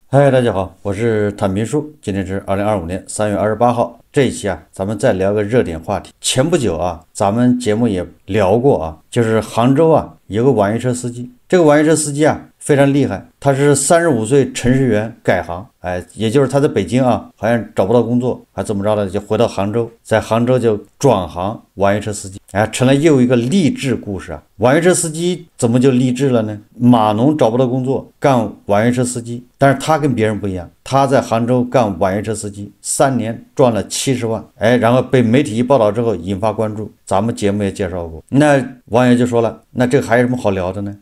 嗨，大家好，我是坦平叔，今天是2025年3月28号。这一期咱们再聊个热点话题。前不久咱们节目也聊过就是杭州有个网约车司机，这个网约车司机非常厉害，他是35岁程序员改行，也就是他在北京好像找不到工作，还怎么着的，就回到杭州，在杭州就转行网约车司机，成了又一个励志故事网约车司机怎么就励志了呢？码农找不到工作，干网约车司机，但是他跟别人不一样，他在杭州干网约车司机3年赚了70万，然后被媒体一报道之后引发关注，咱们节目也介绍过。那网友就说了，那这个还有什么好聊的呢？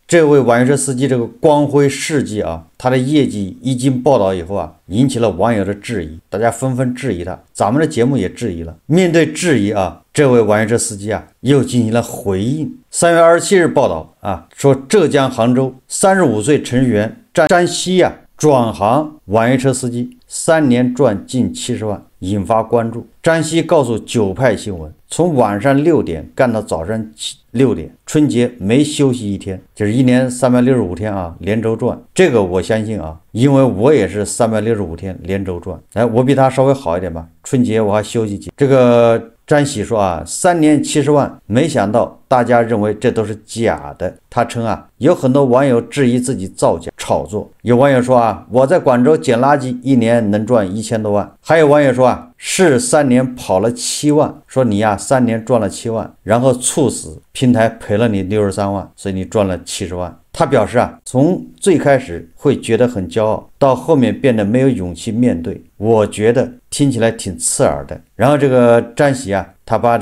这位网约车司机这个光辉事迹他的业绩一经报道以后引起了网友的质疑，大家纷纷质疑他，咱们的节目也质疑了。面对质疑这位网约车司机又进行了回应。3月27日报道说浙江杭州35岁程序员詹西转行网约车司机，3年赚近70万，引发关注。詹西告诉九派新闻，从晚上6点干到早上6点，春节没休息一天，就是1年365天连轴转。这个我相信因为我也是365天连轴转，我比他稍微好一点吧，春节我还休息几。这个詹喜说3年70万，没想到大家认为这都是假的。他称有很多网友质疑自己造假炒作，有网友说我在广州捡垃圾1年能赚1000多万，还有网友说是3年跑了7万，说你3年赚了7万，然后猝死，平台赔了你63万，所以你赚了70万。他表示从最开始会觉得很骄傲，到后面变得没有勇气面对，我觉得听起来挺刺耳的。然后这个詹喜他把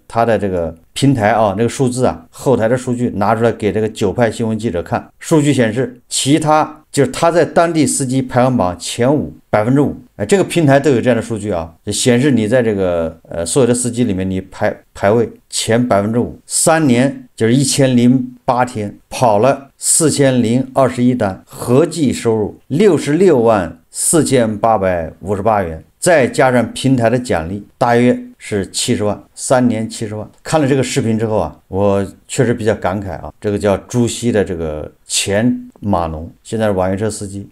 他的这个平台那个数字后台的数据拿出来给这个九派新闻记者看，数据显示其他就是他在当地司机排行榜前5%，这个平台都有这样的数据就显示你在这个所有的司机里面你排位前5%，3年就是1008天，跑了4021单，合计收入664858元，再加上平台的奖励，大约是70万，3年70万。看了这个视频之后我确实比较感慨这个叫朱熹的这个前码农，现在是网约车司机，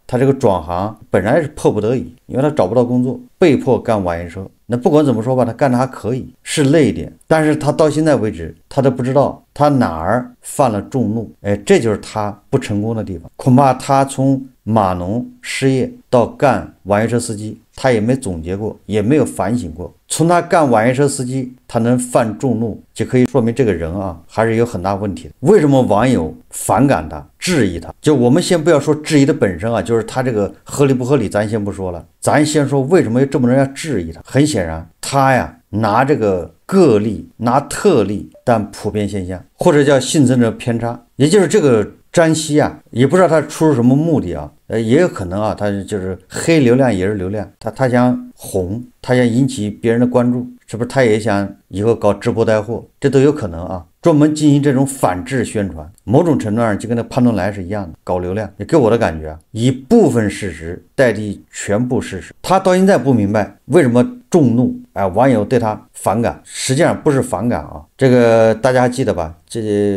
他这个转行本来是迫不得已，因为他找不到工作，被迫干网约车。那不管怎么说吧，他干的还可以，是累一点，但是他到现在为止，他都不知道他哪儿犯了众怒，这就是他不成功的地方。恐怕他从码农失业到干网约车司机，他也没总结过，也没有反省过。从他干网约车司机，他能犯众怒，就可以说明这个人还是有很大问题的。为什么网友反感他，质疑他？就我们先不要说质疑的本身就是他这个合理不合理，咱先不说了，咱先说为什么有这么多人要质疑他。很显然，他拿这个个例，拿特例，但普遍现象，或者叫幸存者偏差，也就是这个詹西也不知道他出于什么目的也有可能他就是黑流量也是流量，他想红，他想引起别人的关注，是不是他也想以后搞直播带货，这都有可能专门进行这种反制宣传，某种程度上就跟那潘东来是一样的，搞流量。也给我的感觉以部分事实代替全部事实。他到现在不明白为什么众怒网友对他反感，实际上不是反感这个大家还记得吧？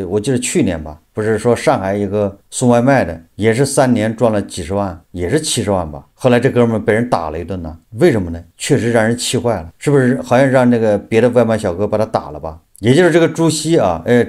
我记得去年吧，不是说上海一个送外卖的也是3年赚了几十万，也是70万吧，后来这哥们被人打了一顿呢，为什么呢？确实让人气坏了，是不是好像让那个别的外卖小哥把他打了吧？也就是这个朱熹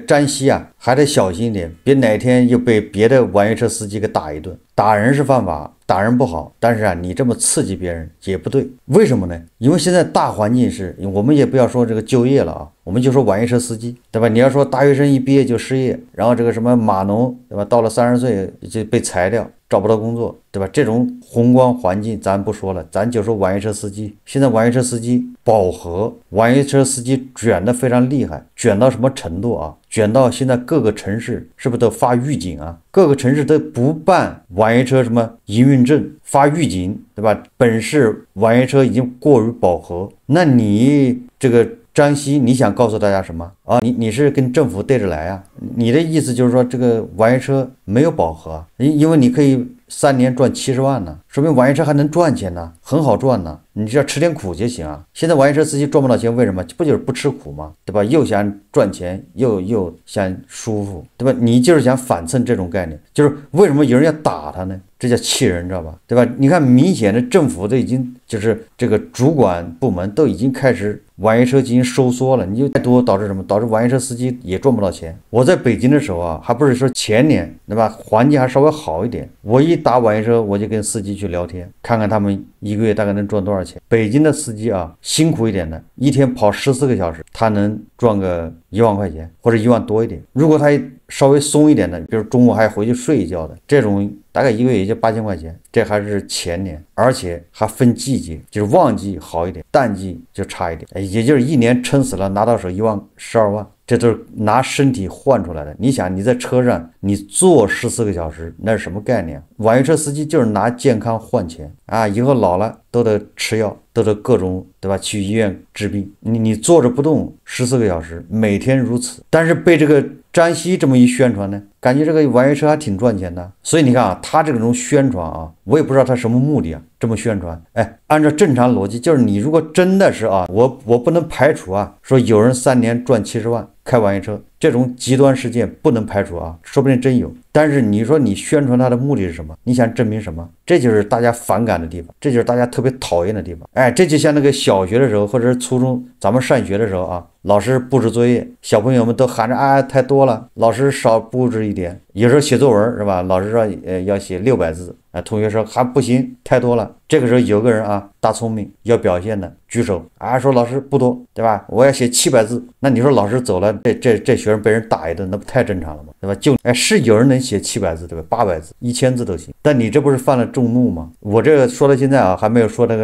詹西还得小心一点，别哪天又被别的网约车司机给打一顿。打人是犯法，打人不好，但是你这么刺激别人也不对。为什么呢？因为现在大环境是，我们也不要说这个就业了我们就说网约车司机，对吧？你要说大学生一毕业就失业，然后这个什么码农，对吧？到了30岁就被裁掉，找不到工作，对吧？这种宏观环境咱不说了，咱就说网约车司机。现在网约车司机饱和，网约车司机卷得非常厉害，卷到什么程度卷到现在各个城市是不是都发预警各个城市都不办网约车什么营运证，发预警，对吧？本市网约车已经过于饱和。那你这个张希，你想告诉大家什么你是跟政府对着来你的意思就是说这个网约车没有饱和因为你可以3年赚70万呢，说明网约车还能赚钱呢，很好赚呢。你只要吃点苦就行啊。现在网约车司机赚不到钱，为什么？不就是不吃苦吗？对吧？又想赚钱，又想舒服，对吧？你就是想反衬这种概念，就是为什么有人要打他呢？这叫气人，知道吧？对吧？你看，明显的政府都已经就是这个主管部门都已经开始网约车进行收缩了，你就太多导致什么？导致网约车司机也赚不到钱。我在北京的时候啊，还不是说前年，对吧？环境还稍微好一点，我一打网约车，我就跟司机去聊天，看看他们一个月大概能赚多少钱。北京的司机啊，辛苦一点的，一天跑14个小时，他能赚个1万块钱或者1万多一点。如果他稍微松一点的，比如中午还回去睡一觉的，这种大概一个月也就8000块钱，这还是前年，而且还分季节，就是旺季好一点，淡季就差一点，也就是一年撑死了拿到手1万12万，这都是拿身体换出来的。你想你在车上你坐14个小时，那是什么概念？网约车司机就是拿健康换钱啊，以后老了都得吃药，都得各种，对吧？去医院治病，你坐着不动14个小时，每天如此。但是被这个张希这么一宣传呢，感觉这个网约车还挺赚钱的。所以你看啊，他这种宣传啊，我也不知道他什么目的啊，这么宣传。哎，按照正常逻辑，就是你如果真的是啊，我不能排除啊，说有人3年赚70万开网约车，这种极端事件不能排除啊，说不定真有。但是你说你宣传他的目的是什么？你想证明什么？这就是大家反感的地方，这就是大家特别讨厌的地方。哎，这就像那个小学的时候或者是初中咱们上学的时候啊，老师布置作业，小朋友们都喊着啊太多了，老师少布置一点。有时候写作文是吧？老师说要写600字啊，同学说还不行，太多了。这个时候有个人啊大聪明要表现的举手啊，说老师不多，对吧？我要写700字。那你说老师走了，这学生被人打一顿，那不太正常了吗？对吧？是有人能写700字，对吧？800字、1000字都行。但你这不是犯了众怒吗？我这个说到现在啊，还没有说他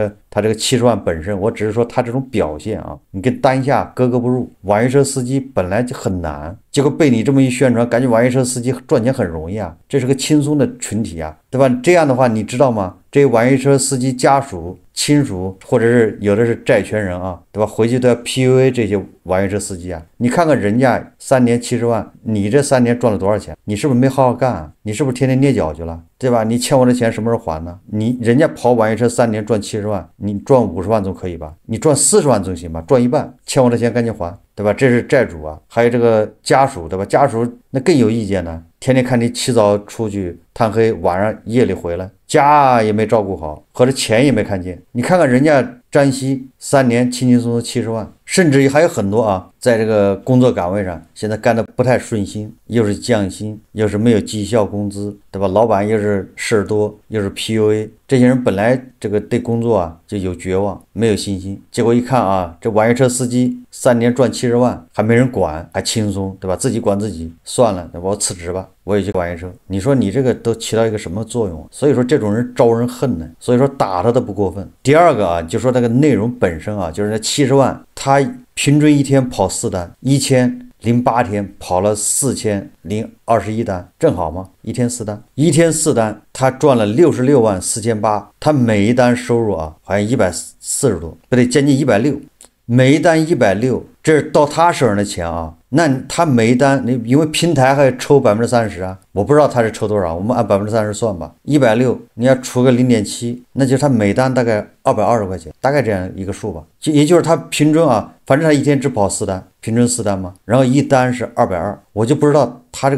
这个70万本身，我只是说他这种表现啊，你跟当下格格不入。网约车司机本来就很难，结果被你这么一宣传，感觉网约车司机赚钱很容易啊，这是个轻松的群体啊，对吧？这样的话，你知道吗？这些网约车司机家属、亲属，或者是有的是债权人啊，对吧？回去都要 PUA 这些网约车司机啊。你看看人家3年70万，你这3年赚了多少钱？你是不是没好好干啊？你是不是天天捏脚去了？对吧？你欠我的钱什么时候还呢？人家跑网约车3年赚70万，你赚50万总可以吧？你赚40万总行吧？赚一半，欠我的钱赶紧还，对吧？这是债主啊，还有这个家属，对吧？家属那更有意见呢，天天看你起早出去，贪黑，晚上夜里回来，家也没照顾好，或者钱也没看见。你看看人家张希3年轻轻松松70万，甚至于还有很多啊，在这个工作岗位上现在干得不太顺心，又是降薪，又是没有绩效工资，对吧？老板又是事儿多，又是 PUA， 这些人本来这个对工作啊就有绝望，没有信心。结果一看啊，这网约车司机3年赚70万，还没人管，还轻松，对吧？自己管自己，算了，我辞职吧，我也去网约车。你说你这个都起到一个什么作用？所以说这种人招人恨呢。所以说打他都不过分。第二个啊，就说那个内容本身啊，就是那70万，他平均一天跑4单，1008天跑了4021单，正好吗？一天4单，他赚了66万4800，他每一单收入啊，好像140多，不对，将近160，每一单160，这是到他手上的钱啊。那他每一单，因为平台还抽30%啊，我不知道他是抽多少，我们按30%算吧，160，你要除个0.7，那就是他每单大概220块钱，大概这样一个数吧。也就是他平均啊，反正他一天只跑4单，平均4单嘛，然后一单是220，我就不知道他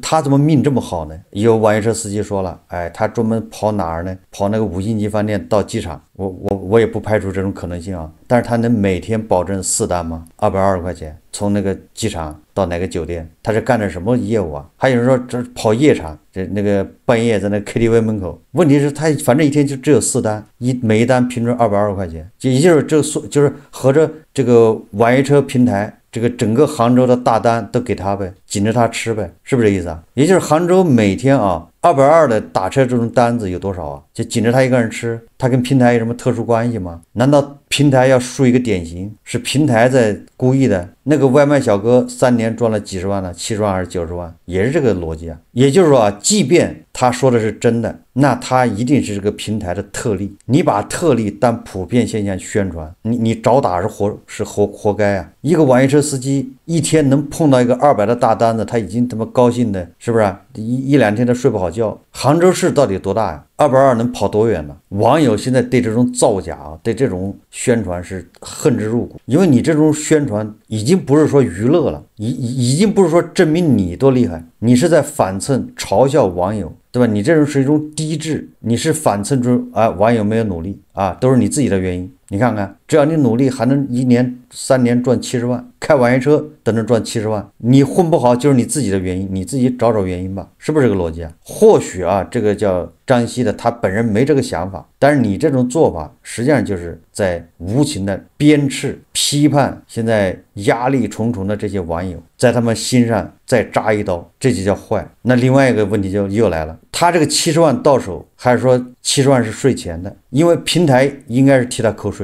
他怎么命这么好呢？有网约车司机说了，哎，他专门跑哪儿呢？跑那个5星级饭店到机场，我也不排除这种可能性啊，但是他能每天保证4单吗？220块钱。从那个机场到哪个酒店，他是干的什么业务啊？还有人说这跑夜场，那个半夜在那 KTV 门口。问题是他反正一天就只有4单，每一单平均220块钱，也就是就是合着这个网约车平台，这个整个杭州的大单都给他呗，紧着他吃呗，是不是这意思啊？也就是杭州每天啊220的打车这种单子有多少啊？就紧着他一个人吃，他跟平台有什么特殊关系吗？难道平台要树一个典型，是平台在故意的？那个外卖小哥3年赚了几十万了，70万还是90万，也是这个逻辑啊。也就是说啊，即便他说的是真的，那他一定是这个平台的特例。你把特例当普遍现象宣传，你找打是活该啊！一个网约车司机一天能碰到一个200的大单子，他已经他妈高兴的，是不是啊？一两天都睡不好觉。杭州市到底多大呀？ 220能跑多远呢？网友现在对这种造假啊，对这种宣传是恨之入骨，因为你这种宣传已经不是说娱乐了，已经不是说证明你多厉害，你是在反蹭嘲笑网友，对吧？你这种是一种低智，你是反蹭出网友没有努力啊，都是你自己的原因。你看看，只要你努力，还能1年3年赚70万，开网约车都能赚70万，你混不好就是你自己的原因，你自己找原因吧，是不是这个逻辑啊？或许啊，这个叫张希的他本人没这个想法，但是你这种做法实际上就是在无情的鞭笞批判现在压力重重的这些网友，在他们心上再扎一刀，这就叫坏。那另外一个问题就又来了，他这个70万到手，还是说70万是税前的？因为平台应该是替他扣税。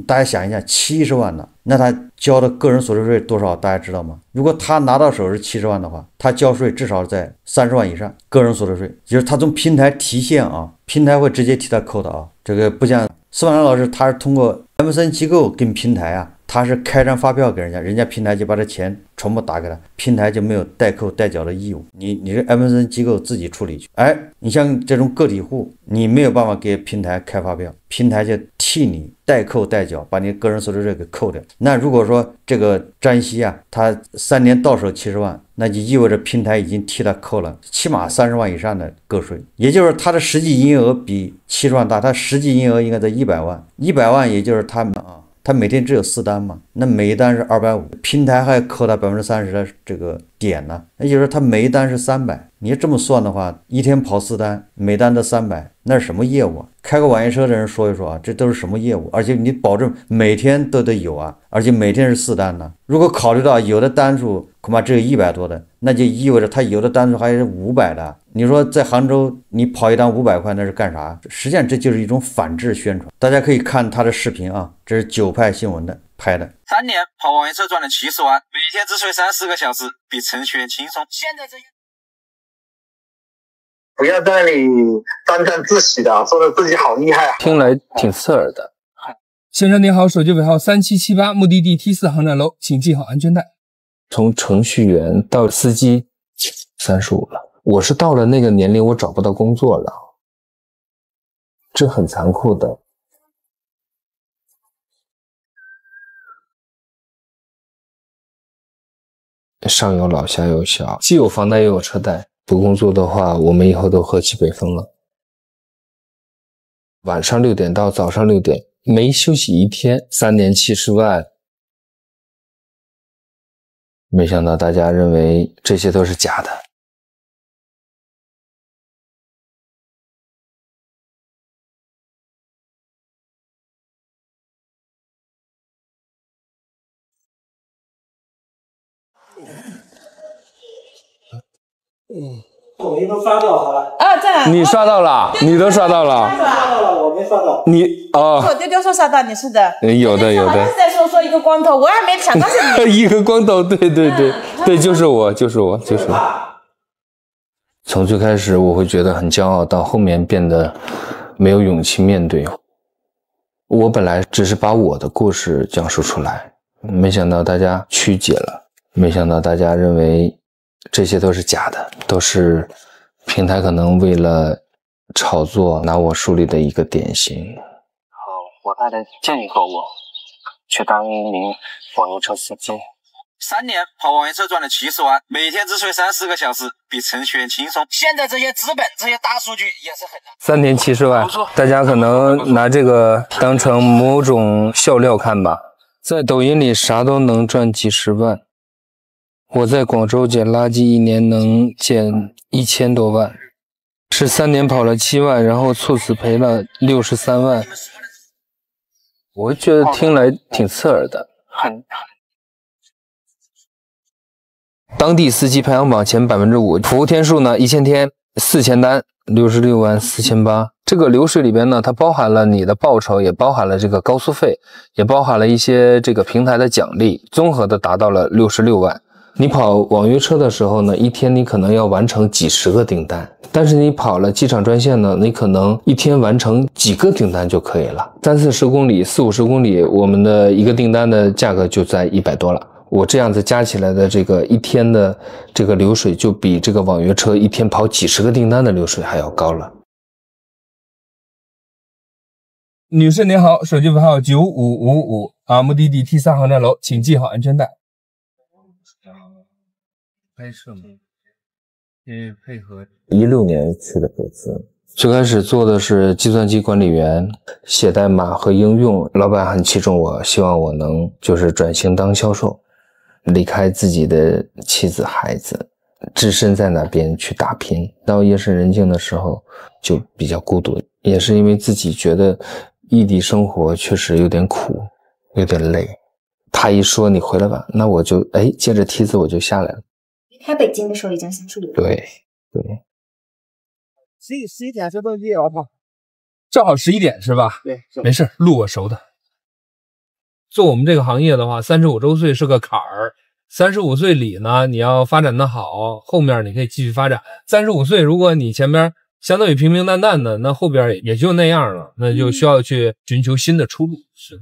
大家想一下，70万呢，那他交的个人所得税多少？大家知道吗？如果他拿到手是70万的话，他交税至少在30万以上，个人所得税，就是他从平台提现啊，平台会直接替他扣的啊。这个不像司马南老师，他是通过 MCN 机构跟平台啊，他是开张发票给人家，人家平台就把这钱全部打给他，平台就没有代扣代缴的义务，你这 MCN 机构自己处理去。你像这种个体户，你没有办法给平台开发票，平台就替你代扣代缴，把你个人所得税给扣掉。那如果说这个詹希啊，他3年到手70万，那就意味着平台已经替他扣了起码30万以上的个税，也就是他的实际营业额比70万大，他实际营业额应该在100万，100万也就是他每天只有4单嘛，那每一单是250，平台还扣他30%的这个点呢，那也就是他每一单是300。你这么算的话，一天跑4单，每单都300，那是什么业务啊？开个网约车的人说一说啊，这都是什么业务？而且你保证每天都得有啊，而且每天是4单呢。如果考虑到有的单数恐怕只有100多的，那就意味着他有的单数还是500的。你说在杭州你跑一单500块，那是干啥？实际上这就是一种反制宣传。大家可以看他的视频啊，这是9派新闻的拍的。3年跑网约车赚了70万，每天只睡30个小时，比程序员轻松。现在这些。不要在那里沾沾自喜的，说的自己好厉害啊，听来挺刺耳的。先生您好，手机尾号3778，目的地 T4 航站楼，请系好安全带。从程序员到司机，35了，我是到了那个年龄，我找不到工作了，这很残酷的。上有老下有小，既有房贷又有车贷。不工作的话，我们以后都喝西北风了。晚上6点到早上6点，没休息一天，3年70万。没想到大家认为这些都是假的。抖音都刷掉好了。在你刷到了，你都刷到了。刷到了，我没刷到。你丢丢说刷到你是的。有的。是在说一个光头，我还没想到是你。一个光头，对，就是我。从最开始我会觉得很骄傲，到后面变得没有勇气面对。我本来只是把我的故事讲述出来，没想到大家曲解了，没想到大家认为这些都是假的，都是平台可能为了炒作拿我树立的一个典型。我太太建议过我去当一名网约车司机。3年跑网约车赚了70万，每天只睡30个小时，比程序员轻松。现在这些资本、这些大数据也是很大。3年70万，大家可能拿这个当成某种笑料看吧。在抖音里啥都能赚几十万，我在广州捡垃圾1年能捡1000多万，是3年跑了7万，然后猝死赔了63万。我觉得听来挺刺耳的。当地司机排行榜前5%，服务天数呢1000天，4000单，66万4800。这个流水里边呢，它包含了你的报酬，也包含了这个高速费，也包含了一些这个平台的奖励，综合的达到了66万。你跑网约车的时候呢，一天你可能要完成几十个订单，但是你跑了机场专线呢，你可能一天完成几个订单就可以了。30-40公里、40-50公里，我们的一个订单的价格就在100多了。我这样子加起来的这个一天的这个流水，就比这个网约车一天跑几十个订单的流水还要高了。女士您好，手机尾号9555啊，目的地 T3 航站楼，请系好安全带。拍摄吗？因为配合16年去的合资，最开始做的是计算机管理员，写代码和应用。老板很器重我，希望我能就是转型当销售，离开自己的妻子孩子，置身在那边去打拼。到夜深人静的时候就比较孤独，也是因为自己觉得异地生活确实有点苦，有点累。他一说你回来吧，那我就借着梯子我就下来了。离开北京的时候已经3-5年。对。 11点这东西我操，正好11点是吧？对，没事，路我熟的。做我们这个行业的话，35周岁是个坎儿。35岁里呢，你要发展的好，后面你可以继续发展。35岁，如果你前边相当于平平淡淡的，那后边也就那样了，那就需要去寻求新的出路。是，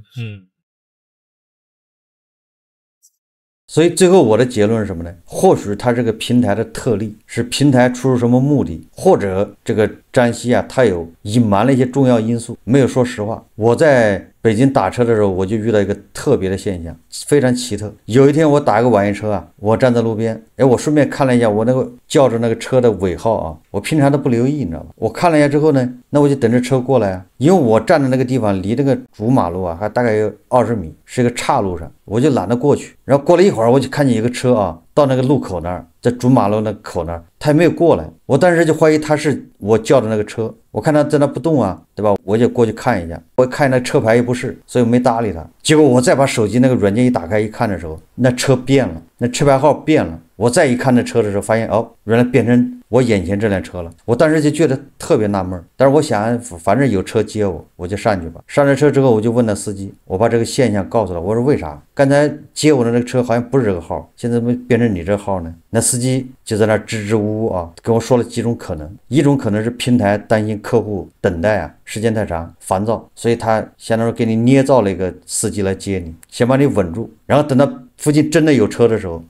所以最后我的结论是什么呢？或许它这个平台的特例是平台出于什么目的，或者这个詹西啊，它有隐瞒了一些重要因素，没有说实话。我在北京打车的时候，我就遇到一个特别的现象，非常奇特。有一天我打个网约车啊，我站在路边，我顺便看了一下我那个叫着那个车的尾号啊，我平常都不留意，你知道吧？我看了一下之后呢，那我就等着车过来啊，因为我站的那个地方离那个主马路啊还大概有20米，是一个岔路上，我就懒得过去。然后过了一会儿，我就看见一个车啊，到那个路口那儿，在主马路那口那儿，他也没有过来。我当时就怀疑他是我叫的那个车，我看他在那不动啊，对吧？我就过去看一下，我看那车牌也不是，所以我没搭理他。结果我再把手机那个软件一打开一看的时候，那车变了，那车牌号变了。我再一看那车的时候，发现原来变成我眼前这辆车了。我当时就觉得特别纳闷，但是我想反正有车接我，我就上去吧。上了车之后，我就问那司机，我把这个现象告诉他，我说为啥刚才接我的那个车好像不是这个号，现在怎么变成你这个号呢？那司机就在那支支吾吾啊，跟我说了几种可能。一种可能是平台担心客户等待啊时间太长烦躁，所以他相当于给你捏造了一个司机来接你，先把你稳住，然后等到附近真的有车的时候，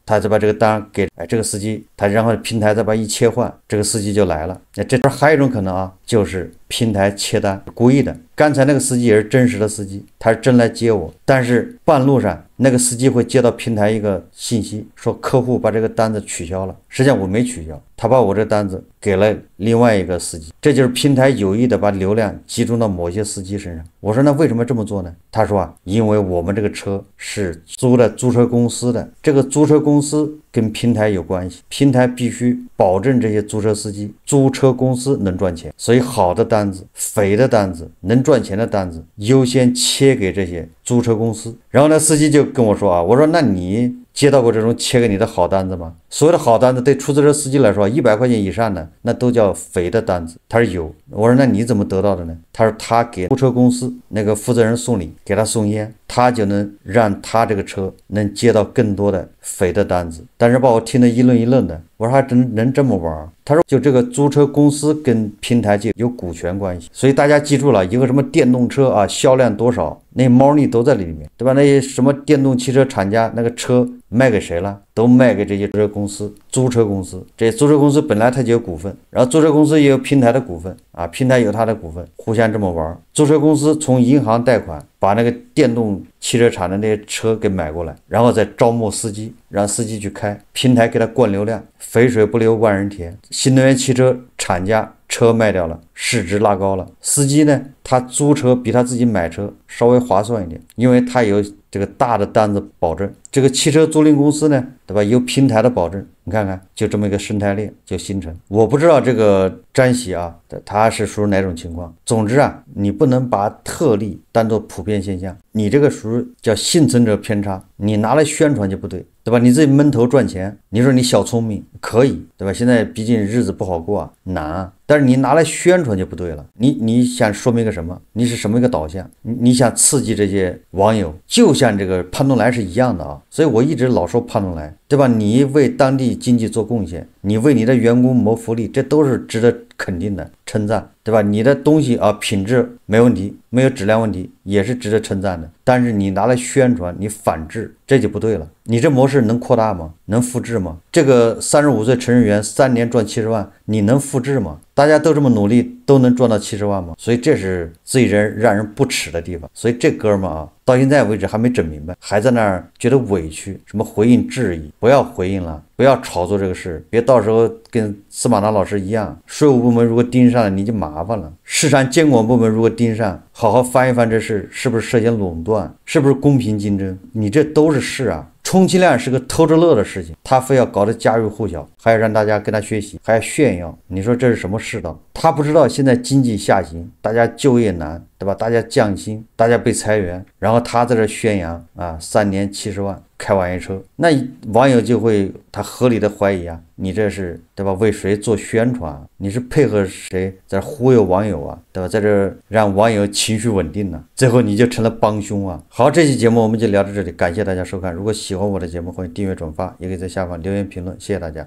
他再把这个单给这个司机，他然后平台再把一切换，这个司机就来了。这边还有一种可能啊，就是平台切单故意的。刚才那个司机也是真实的司机，他是真来接我，但是半路上那个司机会接到平台一个信息，说客户把这个单子取消了。实际上我没取消，他把我这单子给了另外一个司机，这就是平台有意的把流量集中到某些司机身上。我说那为什么这么做呢？他说因为我们这个车是租的租车公司的，这个租车公司跟平台有关系，平台必须保证这些租车司机、租车公司能赚钱，所以好的单子、肥的单子、能赚钱的单子优先切给这些租车公司。然后呢，司机就跟我说我说那你接到过这种切给你的好单子吗？所有的好单子对出租车司机来说，100块钱以上的那都叫肥的单子。他说有。我说那你怎么得到的呢？他说他给租车公司那个负责人送礼，给他送烟，他就能让他这个车能接到更多的肥的单子。但是把我听得一愣一愣的，我说还真能这么玩。他说就这个租车公司跟平台就有股权关系，所以大家记住了，一个什么电动车啊销量多少，那猫腻都在里面，对吧？那些什么电动汽车厂家那个车卖给谁了？都卖给这些租车公司、租车公司。这些租车公司本来它就有股份，然后租车公司也有平台的股份啊，平台有它的股份，互相这么玩。租车公司从银行贷款把那个电动汽车厂的那些车给买过来，然后再招募司机，让司机去开，平台给他灌流量，肥水不流万人田。新能源汽车厂家车卖掉了，市值拉高了，司机呢，他租车比他自己买车稍微划算一点，因为他有这个大的单子保证。这个汽车租赁公司呢，对吧？有平台的保证，你看看，就这么一个生态链就形成。我不知道这个詹喜啊，他是属于哪种情况。总之啊，你不能把特例当作普遍现象，你这个属于叫幸存者偏差，你拿来宣传就不对，对吧？你自己闷头赚钱，你说你小聪明可以，对吧？现在毕竟日子不好过啊，难啊。但是你拿来宣传就不对了，你想说明一个什么？你是什么一个导向？你想刺激这些网友，就像这个潘东来是一样的啊。所以我一直老说潘东来，对吧？你为当地经济做贡献，你为你的员工谋福利，这都是值得肯定的称赞，对吧？你的东西啊，品质没问题，没有质量问题，也是值得称赞的。但是你拿来宣传，你反制，这就不对了。你这模式能扩大吗？能复制吗？这个35岁程序员3年赚70万，你能复制吗？大家都这么努力，都能赚到70万吗？所以这是最让人不耻的地方。所以这哥们啊，到现在为止还没整明白，还在那儿觉得委屈，什么回应质疑，不要回应了，不要炒作这个事，别到时候跟司马南老师一样，税务部门如果盯上了你就麻烦了，市场监管部门如果盯上，好好翻一翻这事是不是涉嫌垄断，是不是公平竞争，你这都是事啊。充其量是个偷着乐的事情，他非要搞得家喻户晓，还要让大家跟他学习，还要炫耀，你说这是什么世道？他不知道现在经济下行，大家就业难，对吧？大家降薪，大家被裁员，然后他在这宣扬啊，3年70万开网约车，那网友就会他合理的怀疑啊，你这是对吧？为谁做宣传？你是配合谁在忽悠网友啊，对吧？在这让网友情绪稳定呢，最后你就成了帮凶啊！好，这期节目我们就聊到这里，感谢大家收看。如果喜欢我的节目，欢迎订阅转发，也可以在下方留言评论，谢谢大家。